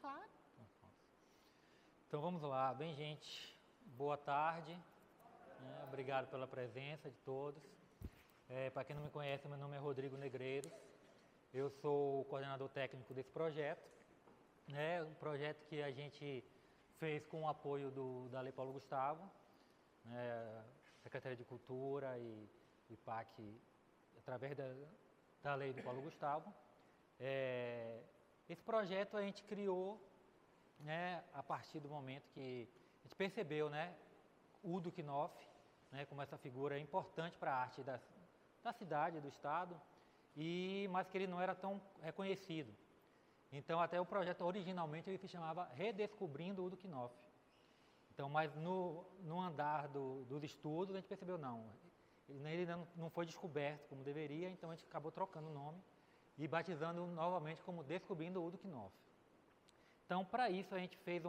Claro. Então vamos lá. Bem, gente, boa tarde. Obrigado pela presença de todos. Para quem não me conhece, meu nome é Rodrigo Negreiros. Eu sou o coordenador técnico desse projeto. Um projeto que a gente fez com o apoio da Lei Paulo Gustavo, Secretaria de Cultura e PAC, através da Lei do Paulo Gustavo. Esse projeto a gente criou a partir do momento que a gente percebeu Udo Knoff como essa figura importante para a arte da cidade, do estado, mas que ele não era tão reconhecido. Então, até o projeto originalmente ele se chamava Redescobrindo Udo Knoff. Então, mas no andar dos estudos a gente percebeu ele ainda não foi descoberto como deveria, então a gente acabou trocando o nome e batizando novamente como Descobrindo Udo Knoff. Então, para isso a gente fez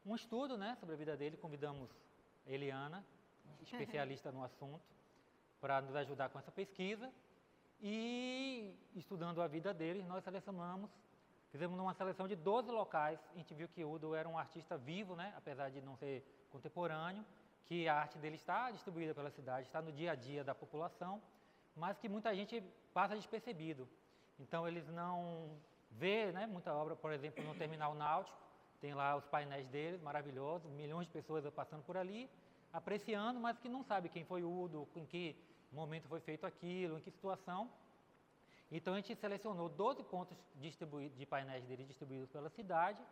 um estudo sobre a vida dele, convidamos a Eliana, especialista no assunto, para nos ajudar com essa pesquisa. E estudando a vida dele, nós fizemos uma seleção de 12 locais. A gente viu que Udo era um artista vivo, apesar de não ser contemporâneo, que a arte dele está distribuída pela cidade, está no dia a dia da população, mas que muita gente passa despercebido. Então eles não vê muita obra, por exemplo, no Terminal Náutico, tem lá os painéis dele, maravilhosos, milhões de pessoas passando por ali, apreciando, mas que não sabe quem foi Udo, em que momento foi feito aquilo, em que situação. Então a gente selecionou 12 pontos de painéis dele distribuídos pela cidade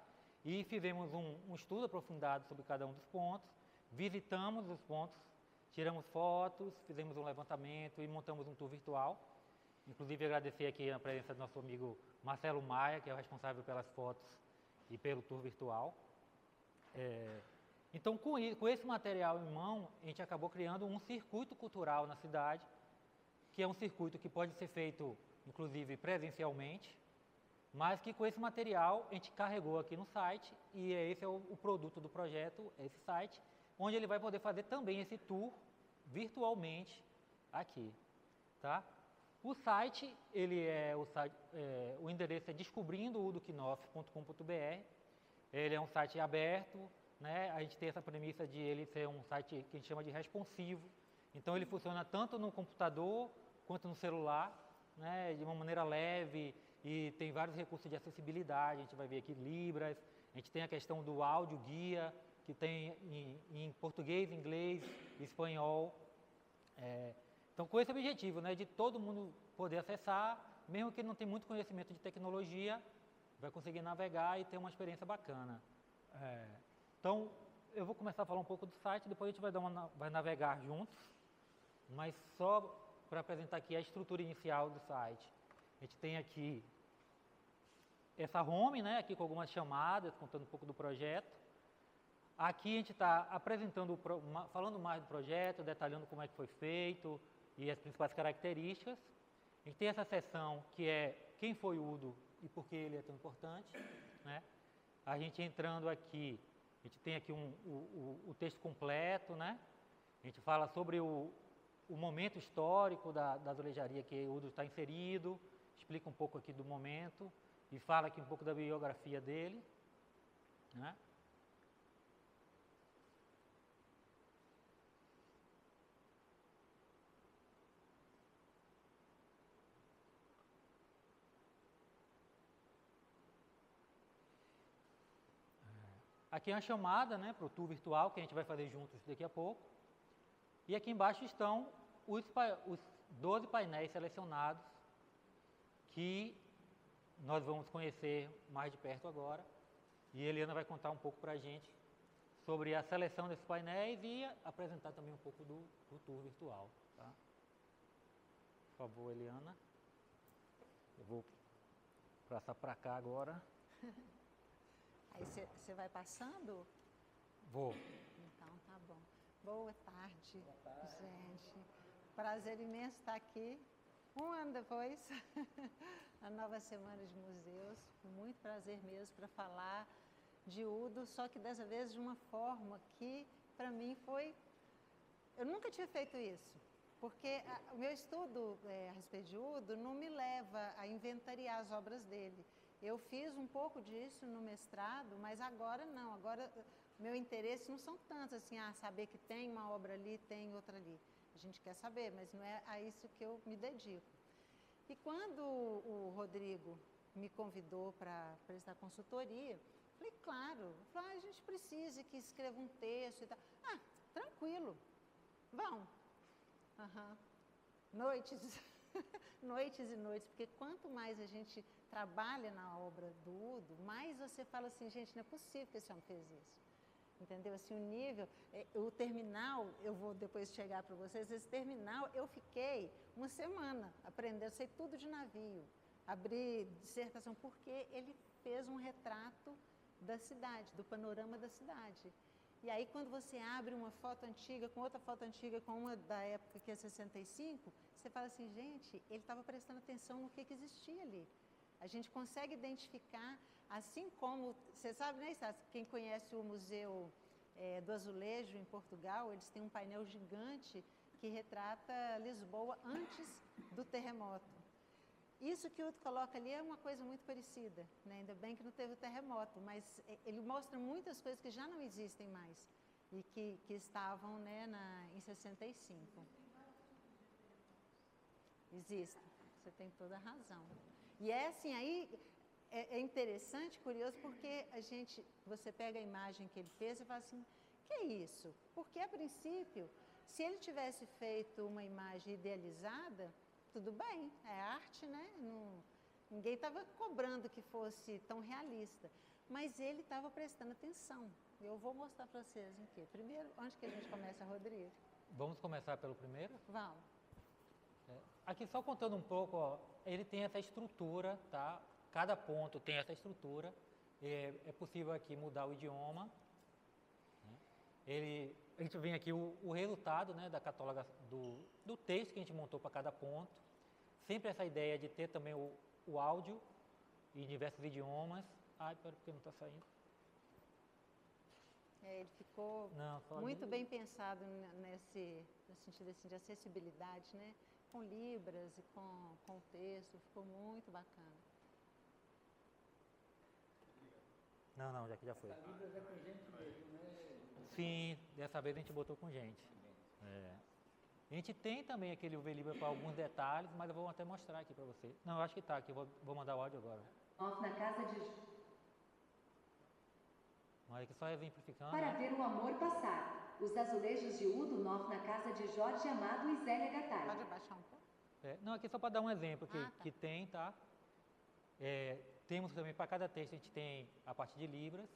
e fizemos um estudo aprofundado sobre cada um dos pontos, visitamos os pontos, tiramos fotos, fizemos um levantamento e montamos um tour virtual. Inclusive agradecer aqui a presença do nosso amigo Marcelo Maia, que é o responsável pelas fotos e pelo tour virtual. Então, com esse material em mão, a gente acabou criando um circuito cultural na cidade, que é um circuito que pode ser feito, inclusive, presencialmente, mas que com esse material a gente carregou aqui no site, e esse é o produto do projeto, esse site, onde ele vai poder fazer também esse tour virtualmente aqui, tá? O site, o endereço é descobrindo-udoknoff.com.br. Ele é um site aberto, a gente tem essa premissa de ele ser um site que a gente chama de responsivo. Então ele funciona tanto no computador quanto no celular, de uma maneira leve, e tem vários recursos de acessibilidade. A gente vai ver aqui Libras, a gente tem a questão do áudio guia, que tem em português, inglês, espanhol. Então, com esse objetivo, de todo mundo poder acessar, mesmo que não tenha muito conhecimento de tecnologia, vai conseguir navegar e ter uma experiência bacana. Então, eu vou começar a falar um pouco do site, depois a gente vai navegar juntos, mas só para apresentar aqui a estrutura inicial do site. A gente tem aqui essa home, aqui com algumas chamadas, contando um pouco do projeto. Aqui a gente está apresentando, falando mais do projeto, detalhando como é que foi feito e as principais características. A gente tem essa seção que é quem foi Udo e por que ele é tão importante. A gente entrando aqui, a gente tem aqui o texto completo, A gente fala sobre o momento histórico da azulejaria que Udo está inserido, explica um pouco aqui do momento e fala aqui um pouco da biografia dele, Aqui é uma chamada para o tour virtual, que a gente vai fazer juntos daqui a pouco. E aqui embaixo estão os 12 painéis selecionados, que nós vamos conhecer mais de perto agora. E a Eliana vai contar um pouco para a gente sobre a seleção desses painéis e apresentar também um pouco do tour virtual. Tá? Por favor, Eliana. Eu vou passar para cá agora. Aí você vai passando? Vou. Então, tá bom. Boa tarde, gente. Prazer imenso estar aqui. Um ano depois, a nova Semana de Museus. Muito prazer mesmo para falar de Udo, só que dessa vez de uma forma que, para mim, foi... Eu nunca tinha feito isso, porque o meu estudo a respeito de Udo não me leva a inventariar as obras dele. Eu fiz um pouco disso no mestrado, mas agora não. Agora, meu interesse não são tantos assim, saber que tem uma obra ali, tem outra ali. A gente quer saber, mas não é a isso que eu me dedico. E quando o Rodrigo me convidou para prestar consultoria, falei, claro, a gente precisa que escreva um texto e tal. Tranquilo, vão. Noites, noites e noites, porque quanto mais a gente trabalha na obra do Udo, mais você fala assim, gente, não é possível que esse homem fez isso. Entendeu? Assim, o nível, o terminal, eu vou depois chegar para vocês, esse terminal, eu fiquei uma semana aprendendo, sei tudo de navio, abri dissertação, porque ele fez um retrato da cidade, do panorama da cidade. E aí, quando você abre uma foto antiga, com outra foto antiga, com uma da época que é 65, você fala assim, gente, ele estava prestando atenção no que existia ali. A gente consegue identificar, assim como, você sabe, né, quem conhece o Museu do Azulejo em Portugal, eles têm um painel gigante que retrata Lisboa antes do terremoto. Isso que o Udo coloca ali é uma coisa muito parecida, né? Ainda bem que não teve o terremoto, mas ele mostra muitas coisas que já não existem mais e que estavam, né, em 65. Existem, você tem toda a razão. E é assim, aí é interessante, curioso, porque você pega a imagem que ele fez e fala assim, que é isso? Porque a princípio, se ele tivesse feito uma imagem idealizada, tudo bem, é arte, né? Ninguém estava cobrando que fosse tão realista, mas ele estava prestando atenção. Eu vou mostrar para vocês em quê? Primeiro, onde que a gente começa, Rodrigo? Vamos começar pelo primeiro? Vamos. Aqui só contando um pouco, ó, ele tem essa estrutura, tá? Cada ponto tem essa estrutura. É possível aqui mudar o idioma. Né? A gente vem aqui o resultado, né, da catáloga do texto que a gente montou para cada ponto. Sempre essa ideia de ter também o áudio em diversos idiomas. Ai, pera, porque não está saindo. Ele ficou muito bem pensado no sentido assim, de acessibilidade, né? Com libras e com texto, ficou muito bacana. Não, já foi. Essa libras é com gente mesmo, né? Sim, dessa vez a gente botou com gente. A gente tem também aquele UV Libra para alguns detalhes, mas eu vou até mostrar aqui para você. Não, eu acho que está aqui, vou mandar o áudio agora. Na casa de... Mas aqui só exemplificando. Para ver o amor passar. Os azulejos de Udo Nov na casa de Jorge Amado e Zélia Gattai. Pode abaixar um pouco? Não, aqui só para dar um exemplo tá. que tem, tá? Temos também, para cada texto, a gente tem a parte de libras.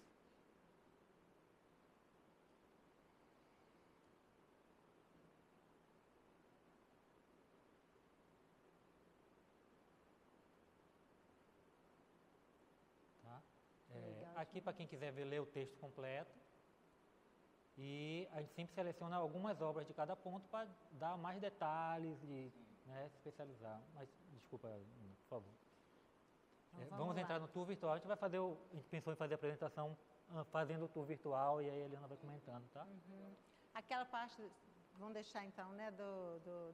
Aqui para quem quiser ler o texto completo. E a gente sempre seleciona algumas obras de cada ponto para dar mais detalhes e, né, se especializar. Mas, desculpa, por favor. Vamos entrar no tour virtual. A gente pensou em fazer a apresentação fazendo o tour virtual e aí a Eliana vai comentando, tá? Uhum. Aquela parte, vamos deixar então, né,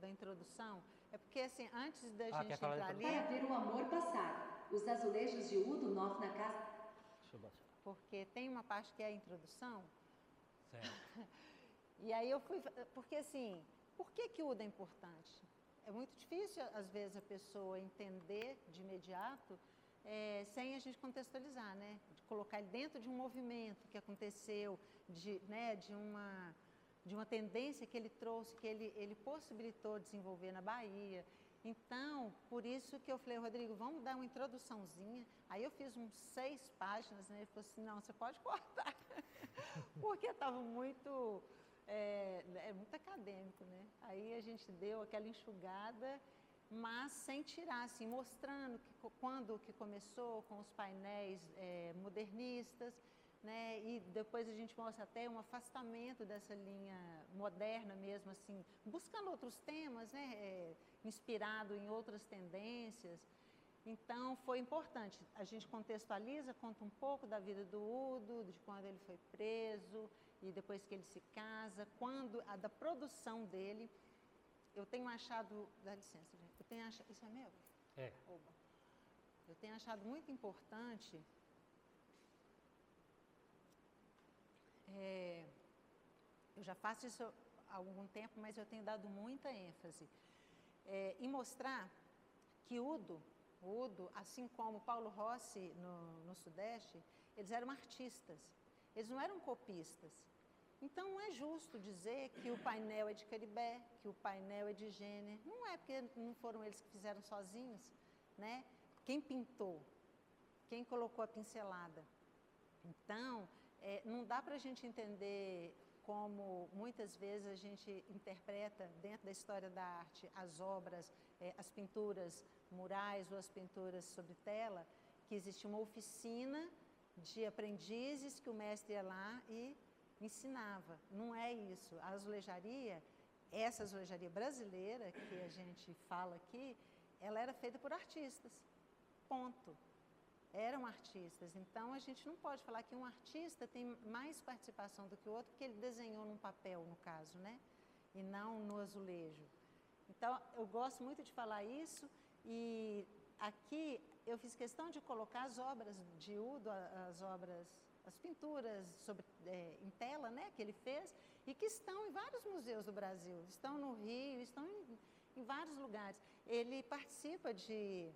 da introdução. É porque assim, antes da gente entrar ali... Para ver o amor passar. Os azulejos de Udo Nov na casa... Deixa eu baixar. Porque tem uma parte que é a introdução. Certo. E aí eu fui... Porque assim, por que o Udo é importante? É muito difícil, às vezes, a pessoa entender de imediato sem a gente contextualizar, né? De colocar ele dentro de um movimento que aconteceu, de uma tendência que ele trouxe, que ele possibilitou desenvolver na Bahia. Então, por isso que eu falei, Rodrigo, vamos dar uma introduçãozinha. Aí eu fiz uns 6 páginas, né? Ele falou assim, não, você pode cortar. Porque estava muito acadêmico, né? Aí a gente deu aquela enxugada, mas sem tirar, assim, mostrando quando que começou com os painéis modernistas, né? E depois a gente mostra até um afastamento dessa linha moderna mesmo, assim, buscando outros temas, né? Inspirado em outras tendências. Então, foi importante. A gente contextualiza, conta um pouco da vida do Udo, de quando ele foi preso e depois que ele se casa, da produção dele. Eu tenho achado... Dá licença, gente. Isso é meu? É. Oba. Eu tenho achado muito importante, eu já faço isso há algum tempo, mas eu tenho dado muita ênfase, em mostrar que o Udo, assim como Paulo Rossi no Sudeste, eles eram artistas, eles não eram copistas. Então, não é justo dizer que o painel é de Caribé, que o painel é de Jenner. Não é, porque não foram eles que fizeram sozinhos, né? Quem pintou? Quem colocou a pincelada? Então, não dá para a gente entender como, muitas vezes, a gente interpreta, dentro da história da arte, as obras, as pinturas murais ou as pinturas sobre tela, que existia uma oficina de aprendizes que o mestre ia lá e ensinava. Não é isso. A azulejaria, essa azulejaria brasileira que a gente fala aqui, ela era feita por artistas. Ponto. Eram artistas. Então, a gente não pode falar que um artista tem mais participação do que o outro, porque ele desenhou num papel, no caso, né? E não no azulejo. Então, eu gosto muito de falar isso, e aqui eu fiz questão de colocar as obras de Udo, as pinturas em tela, né, que ele fez, e que estão em vários museus do Brasil, estão no Rio, estão em vários lugares. Ele participa de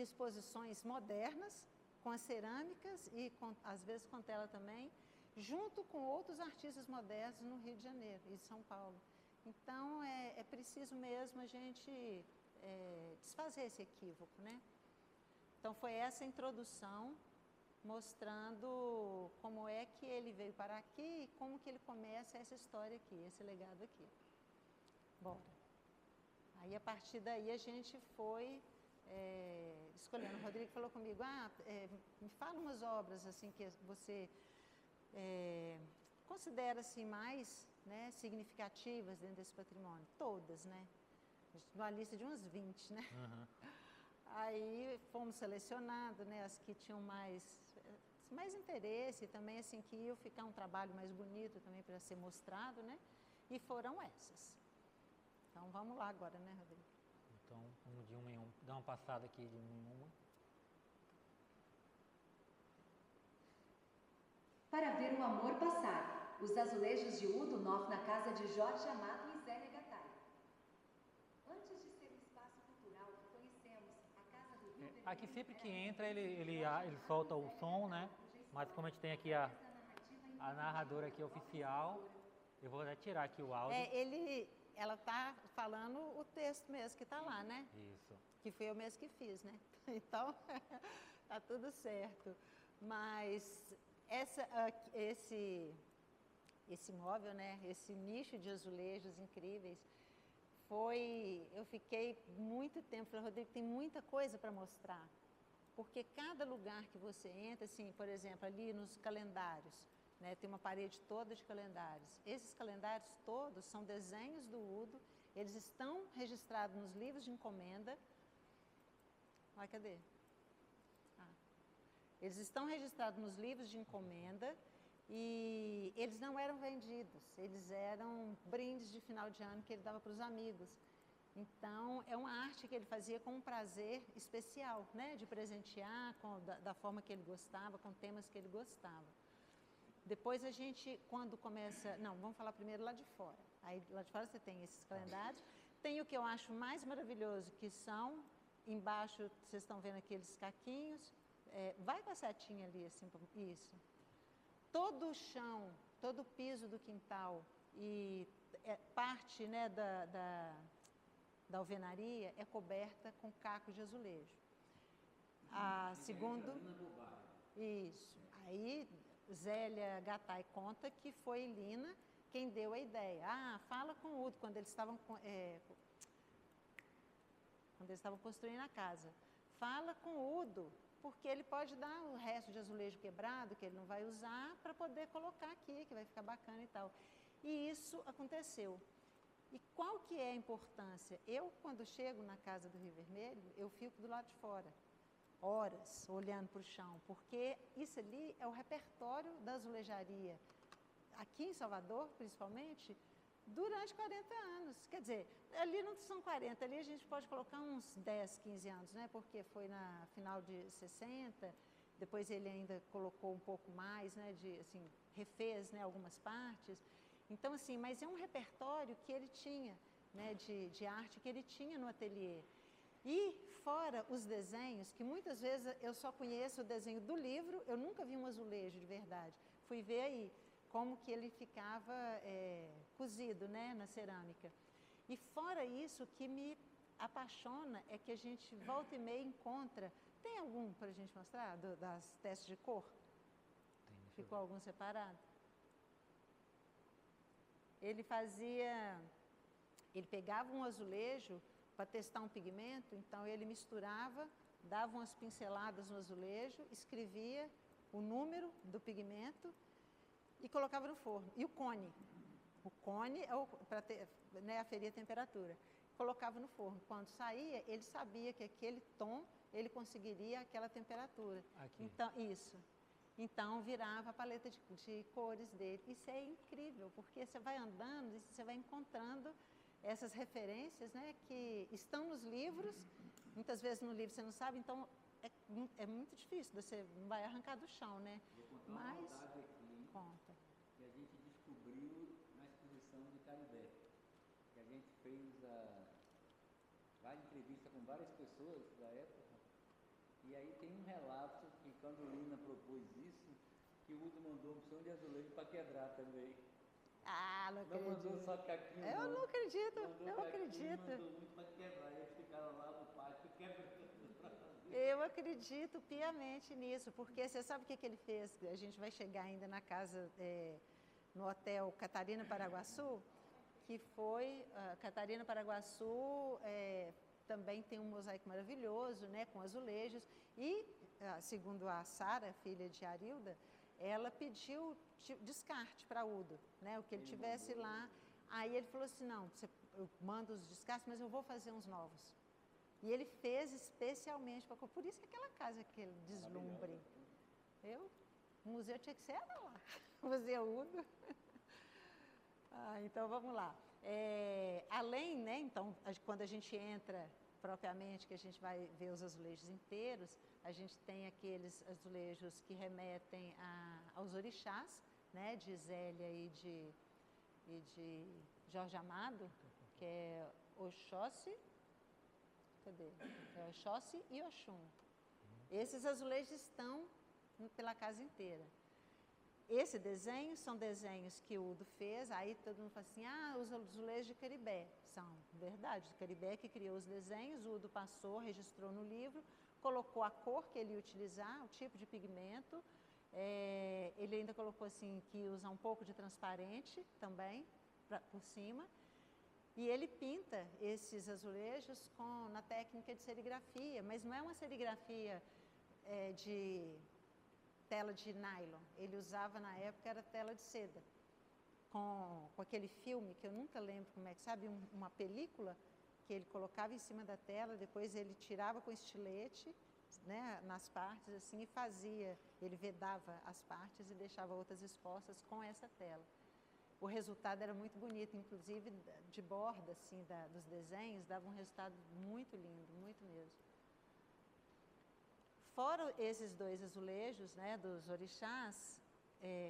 exposições modernas, com as cerâmicas e, às vezes, com tela também, junto com outros artistas modernos no Rio de Janeiro e São Paulo. Então, é preciso mesmo a gente desfazer esse equívoco, né? Então, foi essa introdução, mostrando como é que ele veio parar aqui e como que ele começa essa história aqui, esse legado aqui. Bora. Aí, a partir daí, a gente foi escolhendo. O Rodrigo falou comigo, me fala umas obras assim que você considera assim, mais, né, significativas dentro desse patrimônio. Todas, né? Uma lista de uns 20, né? Uhum. Aí fomos selecionando, né, as que tinham mais interesse, também assim que ia ficar um trabalho mais bonito também para ser mostrado, né? E foram essas. Então vamos lá agora, né, Rodrigo? Então, vamos de uma em uma, dá uma passada aqui de uma em uma. Para ver o amor passar, os azulejos de Udo Nor na casa de Jorge Amado e Zélia Gattai. Antes de ser um espaço cultural, conhecemos a Casa do Rio Vermelho. Aqui sempre que entra ele solta o som, né? Mas como a gente tem aqui a narradora aqui oficial, eu vou até tirar aqui o áudio. Ela está falando o texto mesmo que está lá, né? Isso. Que foi eu mesmo que fiz, né? Então, tá tudo certo. Mas esse móvel, né? Esse nicho de azulejos incríveis, eu fiquei muito tempo, falei, Rodrigo, tem muita coisa para mostrar. Porque cada lugar que você entra, assim, por exemplo, ali nos calendários, né, tem uma parede toda de calendários. Esses calendários todos são desenhos do Udo, eles estão registrados nos livros de encomenda. Ai, cadê? Eles estão registrados nos livros de encomenda e eles não eram vendidos, eles eram brindes de final de ano que ele dava para os amigos. Então, é uma arte que ele fazia com um prazer especial, né, de presentear da forma que ele gostava, com temas que ele gostava. Depois a gente, quando começa... Não, vamos falar primeiro lá de fora. Aí lá de fora você tem esses calendários. Tem o que eu acho mais maravilhoso, que são, embaixo, vocês estão vendo aqueles caquinhos. Vai com a setinha ali, assim, isso. Todo o chão, todo o piso do quintal e parte, né, da alvenaria é coberta com caco de azulejo. Segundo... Isso. Aí... Zélia Gattai conta que foi Lina quem deu a ideia. Fala com o Udo, quando eles estavam construindo a casa. Fala com o Udo, porque ele pode dar o resto de azulejo quebrado, que ele não vai usar, para poder colocar aqui, que vai ficar bacana e tal. E isso aconteceu. E qual que é a importância? Eu, quando chego na casa do Rio Vermelho, eu fico do lado de fora. Horas olhando para o chão, porque isso ali é o repertório da azulejaria. Aqui em Salvador, principalmente, durante 40 anos. Quer dizer, ali não são 40, ali a gente pode colocar uns 10, 15 anos, né? Porque foi na final de 60, depois ele ainda colocou um pouco mais, né? Assim, refez, né, algumas partes. Então, assim, mas é um repertório que ele tinha, né, de arte que ele tinha no ateliê. E fora os desenhos, que muitas vezes eu só conheço o desenho do livro, eu nunca vi um azulejo de verdade. Fui ver aí como que ele ficava cozido, né, na cerâmica. E fora isso, o que me apaixona é que a gente volta e meia encontra... Tem algum para a gente mostrar, das testes de cor? Ficou algum separado? Ele pegava um azulejo para testar um pigmento, então ele misturava, dava umas pinceladas no azulejo, escrevia o número do pigmento e colocava no forno. E o cone é para né, aferir a temperatura. Colocava no forno. Quando saía, ele sabia que aquele tom ele conseguiria aquela temperatura. Aqui. Então, isso. Então, virava a paleta de cores dele. Isso é incrível, porque você vai andando e você vai encontrando essas referências, né, que estão nos livros. Muitas vezes no livro você não sabe, então é muito difícil, você não vai arrancar do chão, né? Vou contar uma novidade aqui conta. que a gente descobriu na exposição de Caribé, que a gente fez várias entrevistas com várias pessoas da época, e aí tem um relato que quando Lina propôs isso, que o Udo mandou um opção de azulejo para quebrar também. Ah, não acredito. Não mandou só caquinho, Eu não acredito, mandou eu acredito. Mandou muito para quebrar, eles ficaram lá no pátio quebrando. Eu acredito piamente nisso, porque você sabe o que ele fez? A gente vai chegar ainda na casa, no hotel Catarina Paraguaçu, que foi, Catarina Paraguaçu também tem um mosaico maravilhoso, né, com azulejos, e, segundo a Sara, filha de Arilda, ela pediu descarte para Udo, né, o que ele tivesse lá. Aí ele falou assim, não, eu mando os descartes, mas eu vou fazer uns novos. E ele fez especialmente para... Por isso que aquela casa, aquele deslumbre. O museu tinha que ser lá, o Museu Udo. Então, vamos lá. Além, né, então, quando a gente entra propriamente, que a gente vai ver os azulejos inteiros, a gente tem aqueles azulejos que remetem aos orixás, né, de Zélia e de Jorge Amado, que é Oxóssi, cadê? É Oxóssi e Oxum. Esses azulejos estão pela casa inteira. Esse desenho são desenhos que o Udo fez, aí todo mundo fala assim, os azulejos de Caribé. São verdade, Caribé que criou os desenhos, o Udo passou, registrou no livro, colocou a cor que ele ia utilizar, o tipo de pigmento, ele ainda colocou assim que usa um pouco de transparente também, por cima, e ele pinta esses azulejos na técnica de serigrafia, mas não é uma serigrafia de tela de nylon, ele usava na época, era tela de seda, com aquele filme, que eu nunca lembro como é que, sabe, uma película que ele colocava em cima da tela, depois ele tirava com estilete, né, nas partes, assim, e fazia, ele vedava as partes e deixava outras expostas com essa tela. O resultado era muito bonito, inclusive de borda, assim, dos desenhos, dava um resultado muito lindo, muito mesmo. Fora esses dois azulejos, né, dos orixás,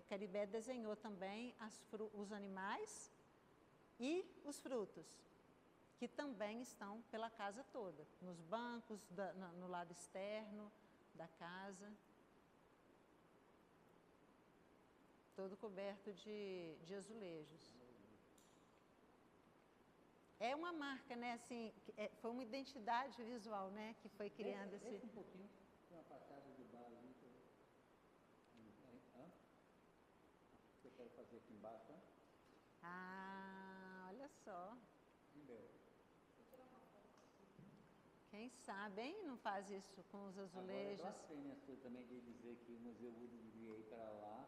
Caribé desenhou também os animais e os frutos, que também estão pela casa toda, nos bancos, no lado externo da casa, todo coberto de azulejos. É uma marca, né, assim, foi uma identidade visual, né, que foi criando esse... um pouquinho, tem uma passada de bar ali, que eu quero fazer aqui embaixo, né? Olha só. Meu. Quem sabe, hein, não faz isso com os azulejos. Agora eu blasfêmia sua também de dizer que o Museu Udo devia ir para lá,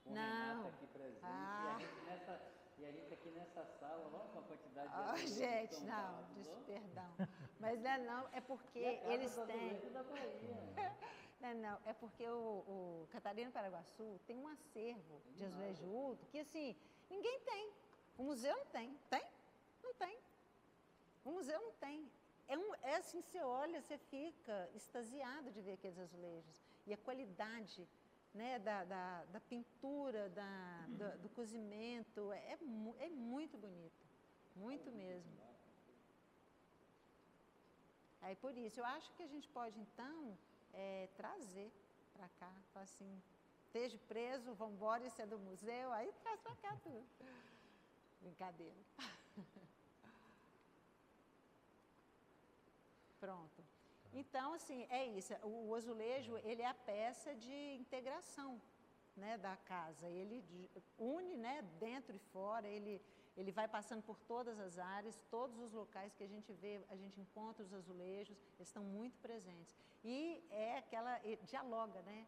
com Não. Renata aqui presente, e a gente aqui nessa sala, olha com a quantidade de azulejos Gente, que estão não, dados, perdão. Mas não, é porque eles têm... Da Bahia. Não, é porque o Catarina Paraguaçu tem um acervo de azulejo Udo que, assim, ninguém tem. O museu não tem. Tem? Não tem. O museu não tem. É assim, você olha, você fica extasiado de ver aqueles azulejos. E a qualidade, né, da pintura, do cozimento, é muito bonito. Muito mesmo. Aí por isso, eu acho que a gente pode então trazer para cá, assim, esteja preso, vamos embora, isso é do museu, aí traz para cá tudo. Brincadeira. Pronto. Então, assim, é isso. O azulejo, ele é a peça de integração, né, da casa. Ele une, né, dentro e fora, ele vai passando por todas as áreas, todos os locais que a gente vê, a gente encontra os azulejos, eles estão muito presentes. E dialoga, né,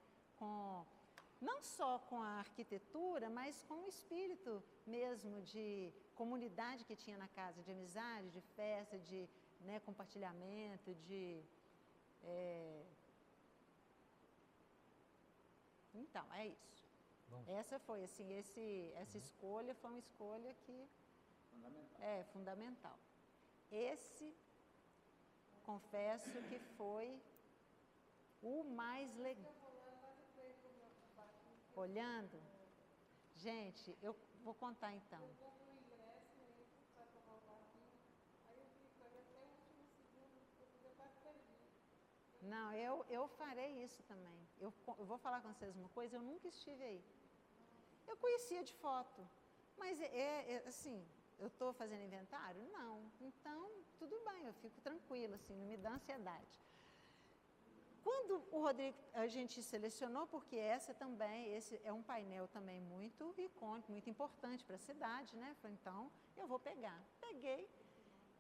não só com a arquitetura, mas com o espírito mesmo de comunidade que tinha na casa, de amizade, de festa, de, né, compartilhamento, Então, é isso. Bom. Essa foi, assim, essa escolha foi uma escolha que fundamental. Esse, confesso que foi o mais legal. Olhando, gente, eu vou contar então. Não, eu farei isso também. Eu vou falar com vocês uma coisa, eu nunca estive aí. Eu conhecia de foto, mas assim, eu estou fazendo inventário? Não. Então, tudo bem, eu fico tranquila, assim, não me dá ansiedade. Quando o Rodrigo, a gente selecionou, porque esse é um painel também muito icônico, muito importante para a cidade, né? Falei, então, eu vou pegar. Peguei,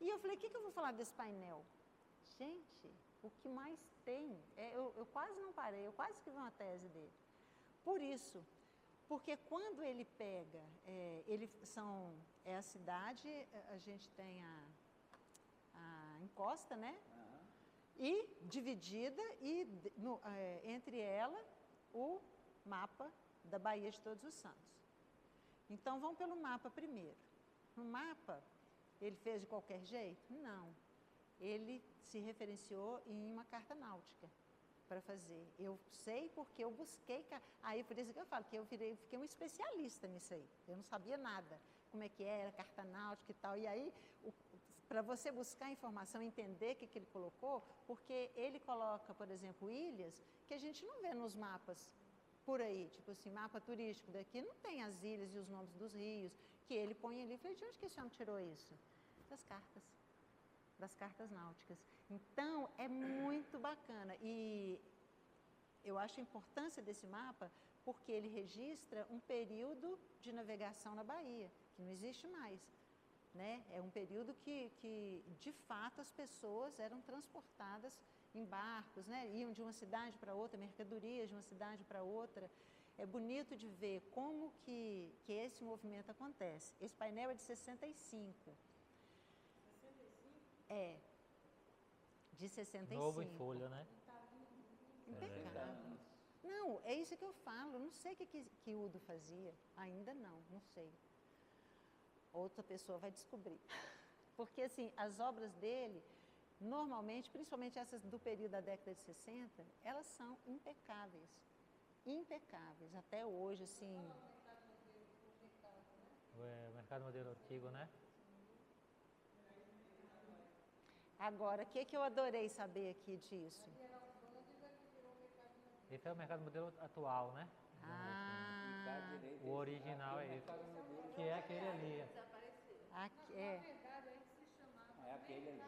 e eu falei, o que eu vou falar desse painel? Gente, o que mais tem, eu quase não parei, eu quase escrevi uma tese dele. Por isso, porque quando ele pega, é a cidade, a gente tem a encosta, né? E dividida, entre ela, o mapa da Baía de Todos os Santos. Então, vamos pelo mapa primeiro. No mapa, ele fez de qualquer jeito? Não. Ele se referenciou em uma carta náutica para fazer. Eu sei porque eu busquei, aí por isso que eu falo que eu fiquei um especialista nisso aí. Eu não sabia nada, como é que era, carta náutica e tal. E aí, para você buscar informação, entender o que ele colocou, porque ele coloca, por exemplo, ilhas que a gente não vê nos mapas por aí, tipo assim, mapa turístico daqui não tem as ilhas e os nomes dos rios, que ele põe ali. Falei, de onde que esse homem tirou isso? Das cartas náuticas. Então, é muito bacana. E eu acho a importância desse mapa porque ele registra um período de navegação na Bahia, que não existe mais. Né? É um período que, de fato, as pessoas eram transportadas em barcos, né? Iam de uma cidade para outra, mercadorias de uma cidade para outra. É bonito de ver como que esse movimento acontece. Esse painel é de 65. É, de 65. Novo em folha, né? Impecável. Não, é isso que eu falo. Não sei o que Udo fazia. Ainda não sei. Outra pessoa vai descobrir. Porque, assim, as obras dele, normalmente, principalmente essas do período da década de 60, elas são impecáveis. Impecáveis. Até hoje, assim... O mercado modelo antigo, né? Agora, o que eu adorei saber aqui disso? Esse é o mercado modelo atual, né? O original é esse. Que é aquele ali. Aqui, É aquele ali.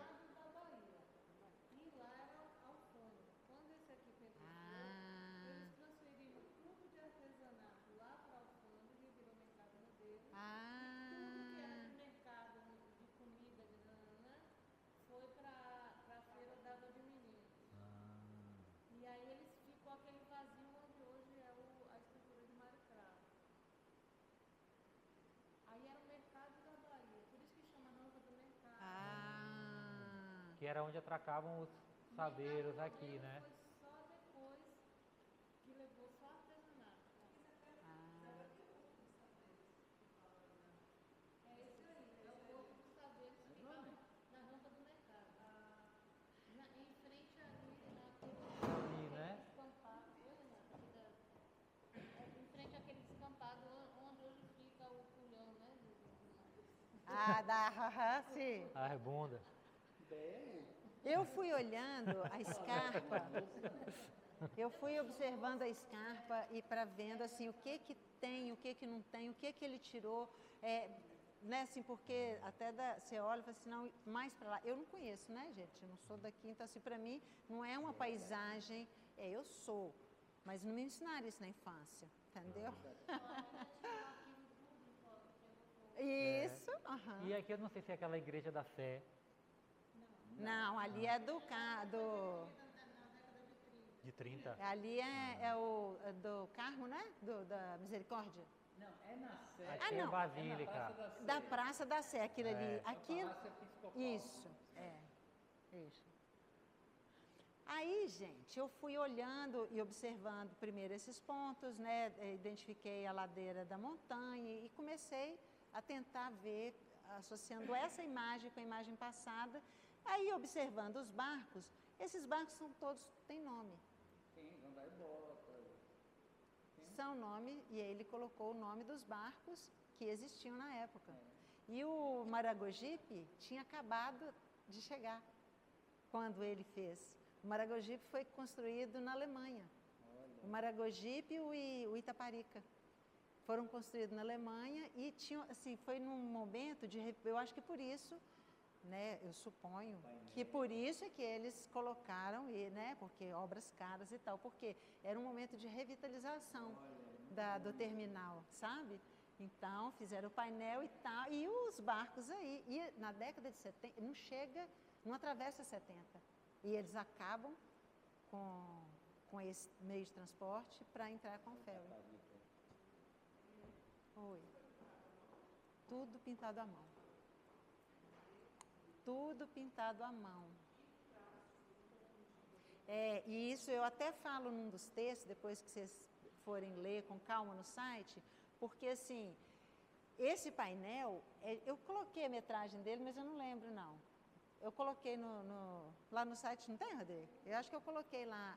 Que era onde atracavam os saveiros aqui, né? sim. A rebunda. Eu fui olhando a escarpa, eu fui observando a escarpa e para vendo assim, o que tem, o que não tem, o que ele tirou, né, assim, porque até você olha e fala assim, não, mais para lá. Eu não conheço, né, gente? Eu não sou daqui, então assim, para mim não é uma paisagem, eu sou, mas não me ensinaram isso na infância, entendeu? Isso, E aqui eu não sei se é aquela igreja da Sé. Não, ali é do De 30. ali é do Carmo, né? Da Misericórdia. Não, é na Sé. Aqui é não. Basílica. É na Praça da Sé. Da Praça da Sé, aquilo ali. A Aquilo, Palácio Episcopal. isso, isso. Aí, gente, eu fui olhando e observando primeiro esses pontos, né? Identifiquei a ladeira da montanha e comecei a tentar ver, associando essa imagem com a imagem passada. Aí, observando os barcos, esses barcos têm nome. Tem, Gandai-Bota. São nome, e ele colocou o nome dos barcos que existiam na época. E o Maragogipe tinha acabado de chegar quando ele fez. O Maragogipe foi construído na Alemanha. O Maragogipe e o Itaparica foram construídos na Alemanha e tinham, assim, foi num momento eu acho que por isso, né, eu suponho que por isso é que eles colocaram, né, porque obras caras e tal, porque era um momento de revitalização do terminal, sabe? Então, fizeram o painel e tal, e os barcos aí, e na década de 70, não atravessa 70, e eles acabam com esse meio de transporte para entrar com o ferry. Oi. Tudo pintado à mão. Tudo pintado à mão. E isso eu até falo num dos textos, depois que vocês forem ler com calma no site, porque assim, esse painel, eu coloquei a metragem dele, mas eu não lembro não. Eu coloquei lá no site, não tem, Rodrigo? Eu acho que eu coloquei lá.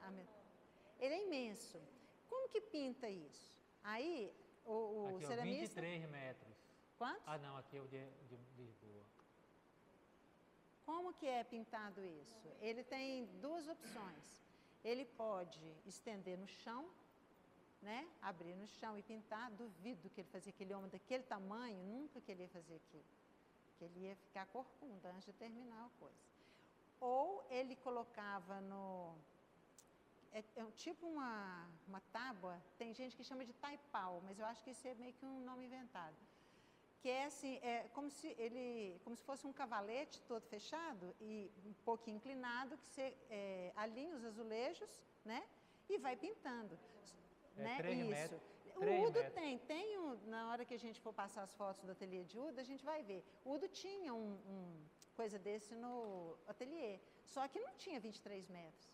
Ele é imenso. Como que pinta isso? Aí, o aqui, ceramista... 23 metros. Quantos? Ah, não, aqui é o de Lisboa. Como que é pintado isso? Ele tem duas opções. Ele pode estender no chão, né? Abrir no chão e pintar. Duvido que ele fazia aquele homem daquele tamanho, nunca que ele ia fazer aquilo. Que ele ia ficar corcunda antes de terminar a coisa. Ou ele colocava tipo uma tábua, tem gente que chama de taipau, mas eu acho que isso é meio que um nome inventado. Que é assim, como se fosse um cavalete todo fechado e um pouquinho inclinado, que você alinha os azulejos, né? E vai pintando. Né? 3 isso. metros. O Udo na hora que a gente for passar as fotos do ateliê de Udo, a gente vai ver. O Udo tinha coisa desse no ateliê, só que não tinha 23 metros.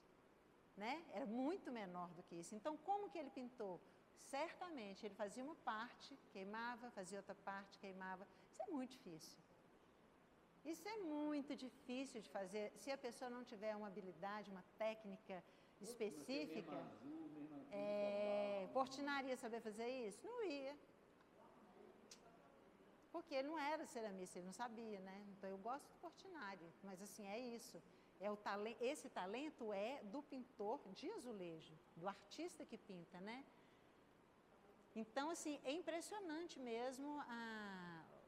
Né? Era muito menor do que isso. Então, como que ele pintou? Certamente, ele fazia uma parte, queimava, fazia outra parte, queimava. Isso é muito difícil. Isso é muito difícil de fazer. Se a pessoa não tiver uma habilidade, uma técnica específica, Portinari ia saber fazer isso? Não ia. Porque ele não era ceramista, ele não sabia, né? Então, eu gosto do Portinari, mas assim, é isso. Esse talento é do pintor de azulejo, do artista que pinta, né? Então, assim, é impressionante mesmo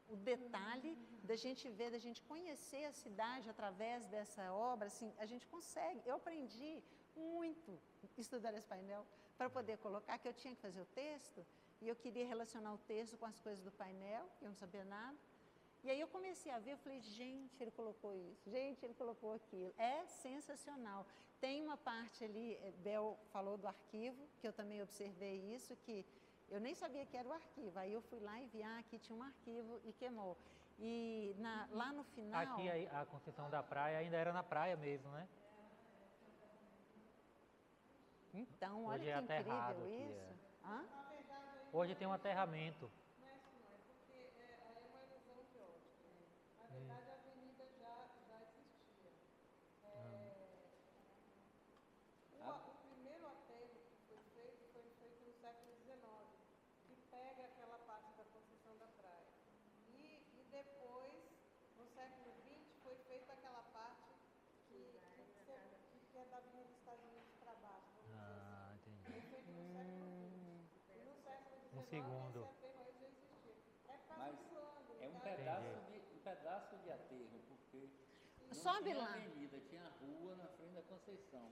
o detalhe da gente ver, da gente conhecer a cidade através dessa obra. Assim, a gente consegue. Eu aprendi muito estudar esse painel para poder colocar, que eu tinha que fazer o texto, e eu queria relacionar o texto com as coisas do painel, eu não sabia nada. E aí eu comecei a ver, eu falei, gente, ele colocou isso, gente, ele colocou aquilo. É sensacional. Tem uma parte ali, Bel falou do arquivo, que eu também observei isso, que eu nem sabia que era o arquivo. Aí eu fui lá e vi, aqui tinha um arquivo e queimou. E lá no final... Aqui a construção da praia ainda era na praia mesmo, né? Então, olha hoje que aterrado incrível aqui, isso. Hã? Hoje tem um aterramento. Na verdade, a avenida já existia. O primeiro aterro que foi feito no século XIX, que pega aquela parte da construção da praia. E depois século XX foi feita aquela parte que é da Avenida dos Estados Unidos para baixo, vamos dizer Ah, assim. entendi. Foi feito no século XX. E no século XIX, segundo. esse aterro aí já existia. É por causa Mas do ângulo, é um tá? pedaço de aterro, porque não Sobe tinha lá. avenida, tinha rua na frente da Conceição.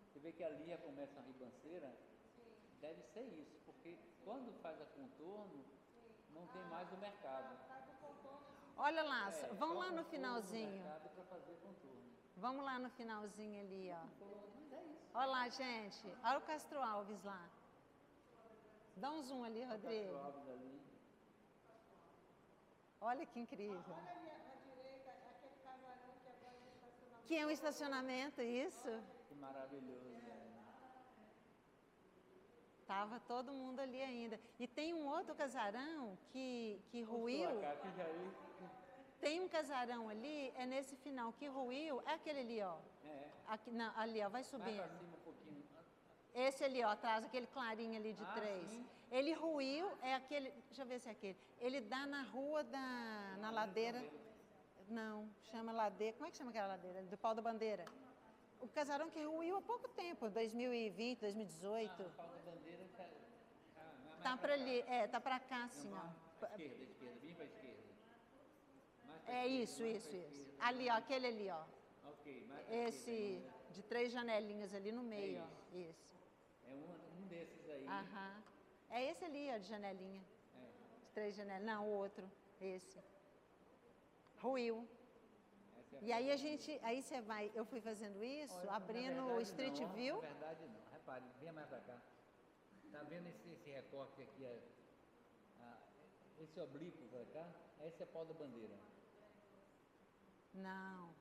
Você vê que ali já começa a ribanceira, deve ser isso, porque quando faz a contorno, não tem mais o mercado. Faz o contorno assim. Olha lá, vamos só lá no contorno finalzinho. mercado para fazer contorno. Vamos lá no finalzinho ali, ó. Mas é isso. Olha lá, gente. Olha o Castro Alves lá. Dá um zoom ali, Rodrigo. Castro Alves ali. Olha que incrível. Olha ali à direita, aquele casarão que agora é estacionamento. Que é um estacionamento, isso? Que maravilhoso. Tava todo mundo ali ainda. E tem um outro casarão que ruiu. Tem um casarão ali, é nesse final, que ruiu. É aquele ali, ó. É. Aqui, não, ali, ó, vai Mais subindo. para cima um pouquinho. Esse ali, ó, atrás, aquele clarinho ali de 3. Sim. Ele ruiu, é aquele. Deixa eu ver se é aquele. Ele dá na rua na ladeira. Não, chama ladeira. Como é que chama aquela ladeira? Do Pau da Bandeira. O casarão que ruiu há pouco tempo, 2020, 2018. O pau da bandeira Tá para ali, tá para cá, assim, ó. Esquerda, bem para a esquerda. Mais pra É esquerda, isso, mais isso, pra isso. esquerda. Ali, ó, aquele ali, ó. Ok, mais pra Esse esquerda de 3 janelinhas ali no meio, ó. Isso. ainda. É um desses aí. Aham. É esse ali, ó, de janelinha. É. De 3 janelas. Não, o outro. Esse. Ruiu. Essa é E aí aí você vai, eu fui fazendo isso, Olha, abrindo na o verdade Street não, ó, View. Na verdade não, repare, venha mais para cá. Tá vendo esse recorte aqui, esse oblíquo para cá? Esse é pau da bandeira. Não.